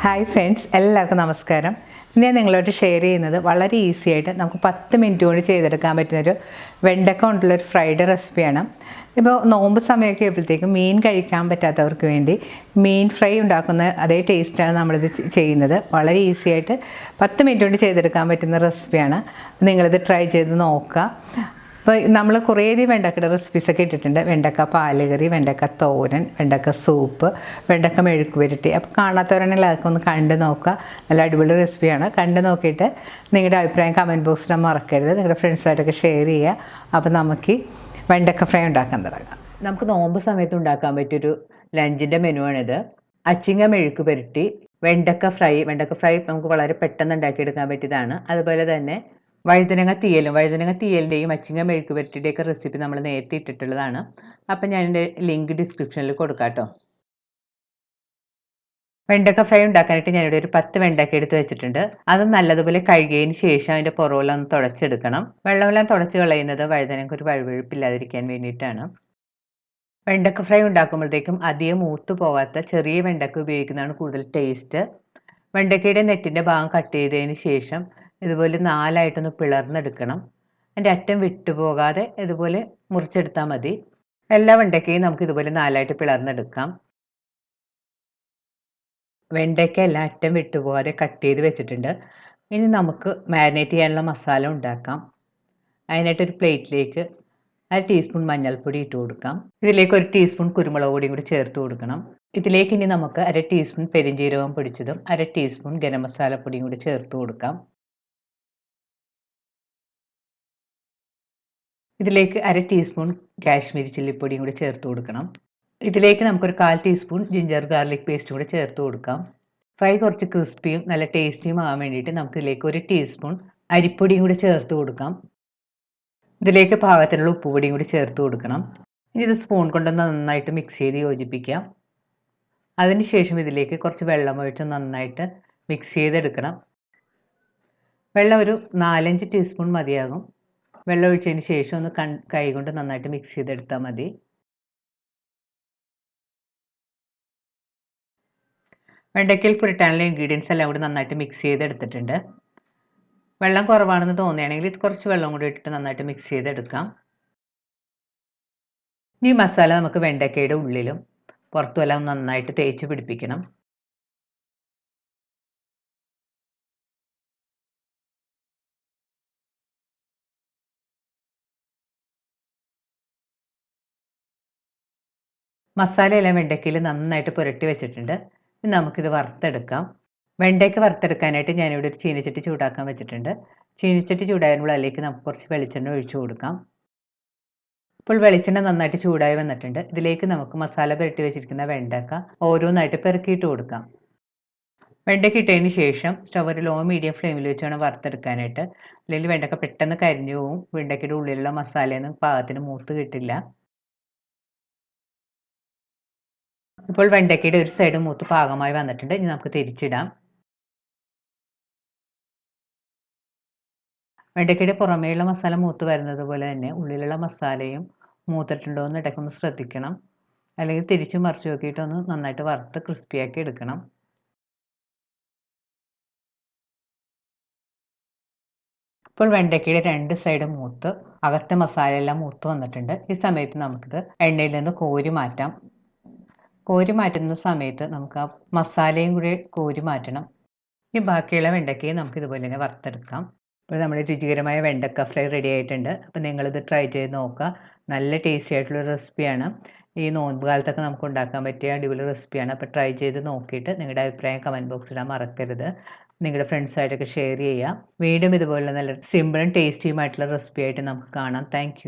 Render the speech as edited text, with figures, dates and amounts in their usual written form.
Hi friends, എല്ലാവർക്കും നമസ്കാരം. ഞാൻ നിങ്ങളോട് ഷെയർ ചെയ്യുന്നത് വളരെ ഈസി ആയിട്ട് നമുക്ക് 10 മിനിറ്റ് കൊണ്ട് ചെയ്തെടുക്കാൻ പറ്റുന്നൊരു വെണ്ടക്ക കൊണ്ടുള്ളൊരു ഫ്രൈഡ് റെസിപ്പിയാണ്. ഇപ്പോൾ നോമ്പ് സമയമൊക്കെ ആയപ്പോഴത്തേക്കും മീൻ കഴിക്കാൻ പറ്റാത്തവർക്ക് വേണ്ടി മീൻ ഫ്രൈ ഉണ്ടാക്കുന്ന അതേ ടേസ്റ്റാണ് നമ്മളിത് ചെയ്യുന്നത്. വളരെ ഈസി ആയിട്ട് 10 മിനിറ്റ് കൊണ്ട് ചെയ്തെടുക്കാൻ പറ്റുന്ന റെസിപ്പിയാണ്. നിങ്ങളിത് ട്രൈ ചെയ്ത് നോക്കുക. അപ്പോൾ നമ്മൾ കുറേയധികം വെണ്ടക്കയുടെ റെസിപ്പീസൊക്കെ ഇട്ടിട്ടുണ്ട്. വെണ്ടക്ക പാലുകറി, വെണ്ടക്ക തോരൻ, വെണ്ടക്ക സൂപ്പ്, വെണ്ടക്ക മെഴുക്ക് പുരട്ടി. അപ്പോൾ കാണാത്തവരാണെങ്കിൽ അതൊക്കെ ഒന്ന് കണ്ട് നോക്കുക. നല്ല അടിപൊളി റെസിപ്പിയാണ്. കണ്ട് നോക്കിയിട്ട് നിങ്ങളുടെ അഭിപ്രായം കമൻറ്റ് ബോക്സിൽ മറക്കരുത്. നിങ്ങളുടെ ഫ്രണ്ട്സുമായിട്ടൊക്കെ ഷെയർ ചെയ്യുക. അപ്പോൾ നമുക്ക് വെണ്ടക്ക ഫ്രൈ ഉണ്ടാക്കാൻ തുടങ്ങാം. നമുക്ക് നോമ്പ് സമയത്ത് ഉണ്ടാക്കാൻ പറ്റിയൊരു ലഞ്ചിൻ്റെ മെനുവാണിത്. അച്ചിങ്ങ മെഴുക്ക് പുരട്ടി, വെണ്ടക്ക ഫ്രൈ നമുക്ക് വളരെ പെട്ടെന്ന് ഉണ്ടാക്കിയെടുക്കാൻ പറ്റിയതാണ്. അതുപോലെ തന്നെ വഴുതനങ്ങ തീയലിൻ്റെയും അച്ചിങ്ങ മെഴുക്ക് പുരട്ടിയുടെയൊക്കെ റെസിപ്പി നമ്മൾ നേരത്തെ ഇട്ടിട്ടുള്ളതാണ്. അപ്പം ഞാൻ എൻ്റെ ലിങ്ക് ഡിസ്ക്രിപ്ഷനിൽ കൊടുക്കാം കേട്ടോ. വെണ്ടക്ക ഫ്രൈ ഉണ്ടാക്കാനായിട്ട് ഞാനിവിടെ ഒരു 10 വെണ്ടക്ക എടുത്ത് വെച്ചിട്ടുണ്ട്. അത് നല്ലതുപോലെ കഴുകിയതിന് ശേഷം അതിൻ്റെ പുറമെല്ലാം ഒന്ന് തുടച്ചെടുക്കണം. വെള്ളമെല്ലാം തുടച്ച് കളയുന്നത് വഴുതനങ്ങ ഒരു വഴുവഴുപ്പില്ലാതിരിക്കാൻ വേണ്ടിയിട്ടാണ്. വെണ്ടക്ക ഫ്രൈ ഉണ്ടാക്കുമ്പോഴത്തേക്കും അധികം മൂത്ത് പോകാത്ത ചെറിയ വെണ്ടക്ക ഉപയോഗിക്കുന്നതാണ് കൂടുതൽ ടേസ്റ്റ്. വെണ്ടക്കയുടെ നെറ്റിൻ്റെ ഭാഗം കട്ട് ചെയ്തതിന് ശേഷം ഇതുപോലെ 4ആയിട്ടൊന്ന് പിളർന്നെടുക്കണം. അതിൻ്റെ അറ്റം വിട്ടുപോകാതെ ഇതുപോലെ മുറിച്ചെടുത്താൽ മതി. എല്ലാ വെണ്ടക്കയും നമുക്ക് ഇതുപോലെ 4ആയിട്ട് പിളർന്നെടുക്കാം. വെണ്ടയ്ക്ക എല്ലാം അറ്റം വിട്ടുപോകാതെ കട്ട് ചെയ്ത് വെച്ചിട്ടുണ്ട്. ഇനി നമുക്ക് മാരിനേറ്റ് ചെയ്യാനുള്ള മസാല ഉണ്ടാക്കാം. അതിനായിട്ടൊരു പ്ലേറ്റിലേക്ക് 1 ടീസ്പൂൺ മഞ്ഞൾപ്പൊടി ഇട്ട് കൊടുക്കാം. ഇതിലേക്ക് 1 ടീസ്പൂൺ കുരുമുളക് പൊടിയും കൂടി ചേർത്ത് കൊടുക്കണം. ഇതിലേക്ക് ഇനി നമുക്ക് 1 ടീസ്പൂൺ പെരിഞ്ജീരകം പൊടിച്ചതും 1 ടീസ്പൂൺ ഗരം മസാല പൊടിയും കൂടി ചേർത്ത് കൊടുക്കാം. ഇതിലേക്ക് 1 ടീസ്പൂൺ കാശ്മീരി ചില്ലിപ്പൊടിയും കൂടി ചേർത്ത് കൊടുക്കണം. ഇതിലേക്ക് നമുക്കൊരു 1/4 ടീസ്പൂൺ ജിഞ്ചർ ഗാർലിക് പേസ്റ്റ് കൂടി ചേർത്ത് കൊടുക്കാം. ഫ്രൈ കുറച്ച് ക്രിസ്പിയും നല്ല ടേസ്റ്റിയും ആകാൻ വേണ്ടിയിട്ട് നമുക്ക് ഇതിലേക്ക് 1 ടീസ്പൂൺ അരിപ്പൊടിയും കൂടി ചേർത്ത് കൊടുക്കാം. ഇതിലേക്ക് പാകത്തിനുള്ള ഉപ്പുപൊടിയും കൂടി ചേർത്ത് കൊടുക്കണം. ഇനി ഇത് സ്പൂൺ കൊണ്ട് നന്നായിട്ട് മിക്സ് ചെയ്ത് യോജിപ്പിക്കാം. അതിനുശേഷം ഇതിലേക്ക് കുറച്ച് വെള്ളം ഒഴിച്ച് നന്നായിട്ട് മിക്സ് ചെയ്തെടുക്കണം. വെള്ളം ഒരു 4-5 ടീസ്പൂൺ മതിയാകും. വെള്ളം ഒഴിച്ചതിന് ശേഷം ഒന്ന് കൈ കൊണ്ട് നന്നായിട്ട് മിക്സ് ചെയ്തെടുത്താൽ മതി. വെണ്ടയ്ക്കയിൽ പുരട്ടാനുള്ള ഇൻഗ്രീഡിയൻസ് എല്ലാം കൂടി നന്നായിട്ട് മിക്സ് ചെയ്തെടുത്തിട്ടുണ്ട്. വെള്ളം കുറവാണെന്ന് തോന്നുകയാണെങ്കിൽ ഇത് കുറച്ച് വെള്ളം കൂടി ഇട്ടിട്ട് നന്നായിട്ട് മിക്സ് ചെയ്തെടുക്കാം. ഈ മസാല നമുക്ക് വെണ്ടയ്ക്കയുടെ ഉള്ളിലും പുറത്തും എല്ലാം നന്നായിട്ട് തേച്ച് പിടിപ്പിക്കണം. മസാലയെല്ലാം വെണ്ടയ്ക്കയിൽ നന്നായിട്ട് പുരട്ടി വെച്ചിട്ടുണ്ട്. ഇനി നമുക്കിത് വറുത്തെടുക്കാം. വെണ്ടയ്ക്ക വറുത്തെടുക്കാനായിട്ട് ഞാനിവിടെ ഒരു ചീനച്ചട്ടി ചൂടാക്കാൻ വെച്ചിട്ടുണ്ട്. ചീനച്ചട്ടി ചൂടാകുമ്പോൾ അതിലേക്ക് നമുക്ക് കുറച്ച് വെളിച്ചെണ്ണ ഒഴിച്ചു കൊടുക്കാം. ഇപ്പോൾ വെളിച്ചെണ്ണ നന്നായിട്ട് ചൂടായി വന്നിട്ടുണ്ട്. ഇതിലേക്ക് നമുക്ക് മസാല പുരട്ടി വെച്ചിരിക്കുന്ന വെണ്ടയ്ക്ക ഓരോന്നായിട്ട് പെറുക്കിയിട്ട് കൊടുക്കാം. വെണ്ടയ്ക്ക ഇട്ടതിന് ശേഷം സ്റ്റവ് ഒരു ലോ മീഡിയം ഫ്ലെയിമിൽ വെച്ച് വേണം വറുത്തെടുക്കാനായിട്ട്. അല്ലെങ്കിൽ വെണ്ടയ്ക്ക പെട്ടെന്ന് കരിഞ്ഞു പോവും. വെണ്ടയ്ക്കയുടെ ഉള്ളിലുള്ള മസാലയൊന്നും പാകത്തിന് മൂത്ത് കിട്ടില്ല. ഇപ്പോൾ വെണ്ടയ്ക്കയുടെ ഒരു സൈഡ് മൂത്ത് പാകമായി വന്നിട്ടുണ്ട്. ഇനി നമുക്ക് തിരിച്ചിടാം. വെണ്ടയ്ക്കയുടെ പുറമേയുള്ള മസാല മൂത്ത് വരുന്നത് പോലെ തന്നെ ഉള്ളിലുള്ള മസാലയും മൂത്തിട്ടുണ്ടോ എന്ന് ഇടയ്ക്കൊന്ന് ശ്രദ്ധിക്കണം. അല്ലെങ്കിൽ തിരിച്ചു മറിച്ച് നോക്കിയിട്ടൊന്ന് നന്നായിട്ട് വറുത്ത് ക്രിസ്പിയാക്കി എടുക്കണം. ഇപ്പോൾ വെണ്ടയ്ക്കയുടെ 2 സൈഡ് മൂത്ത് അകത്തെ മസാലയെല്ലാം മൂത്ത് വന്നിട്ടുണ്ട്. ഈ സമയത്ത് നമുക്കിത് എണ്ണയിൽ നിന്ന് കോരി മാറ്റാം. കോരി മാറ്റുന്ന സമയത്ത് നമുക്ക് ആ മസാലയും കൂടി കോരി മാറ്റണം. ഈ ബാക്കിയുള്ള വെണ്ടയ്ക്കയും നമുക്ക് ഇതുപോലെ തന്നെ വറുത്തെടുക്കാം. ഇപ്പോൾ നമ്മുടെ രുചികരമായ വെണ്ടക്ക ഫ്രൈ റെഡി ആയിട്ടുണ്ട്. അപ്പോൾ നിങ്ങളിത് ട്രൈ ചെയ്ത് നോക്കുക. നല്ല ടേസ്റ്റി ആയിട്ടുള്ള റെസിപ്പിയാണ്. ഈ നോമ്പ് കാലത്തൊക്കെ നമുക്ക് ഉണ്ടാക്കാൻ പറ്റിയ അടിപൊളി റെസിപ്പിയാണ്. അപ്പോൾ ട്രൈ ചെയ്ത് നോക്കിയിട്ട് നിങ്ങളുടെ അഭിപ്രായം കമൻറ്റ് ബോക്സിൽ ഇടാൻ മറക്കരുത്. നിങ്ങളുടെ ഫ്രണ്ട്സായിട്ടൊക്കെ ഷെയർ ചെയ്യുക. വീണ്ടും ഇതുപോലുള്ള നല്ല സിമ്പിളും ടേസ്റ്റിയുമായിട്ടുള്ള റെസിപ്പി ആയിട്ട് നമുക്ക് കാണാം. താങ്ക്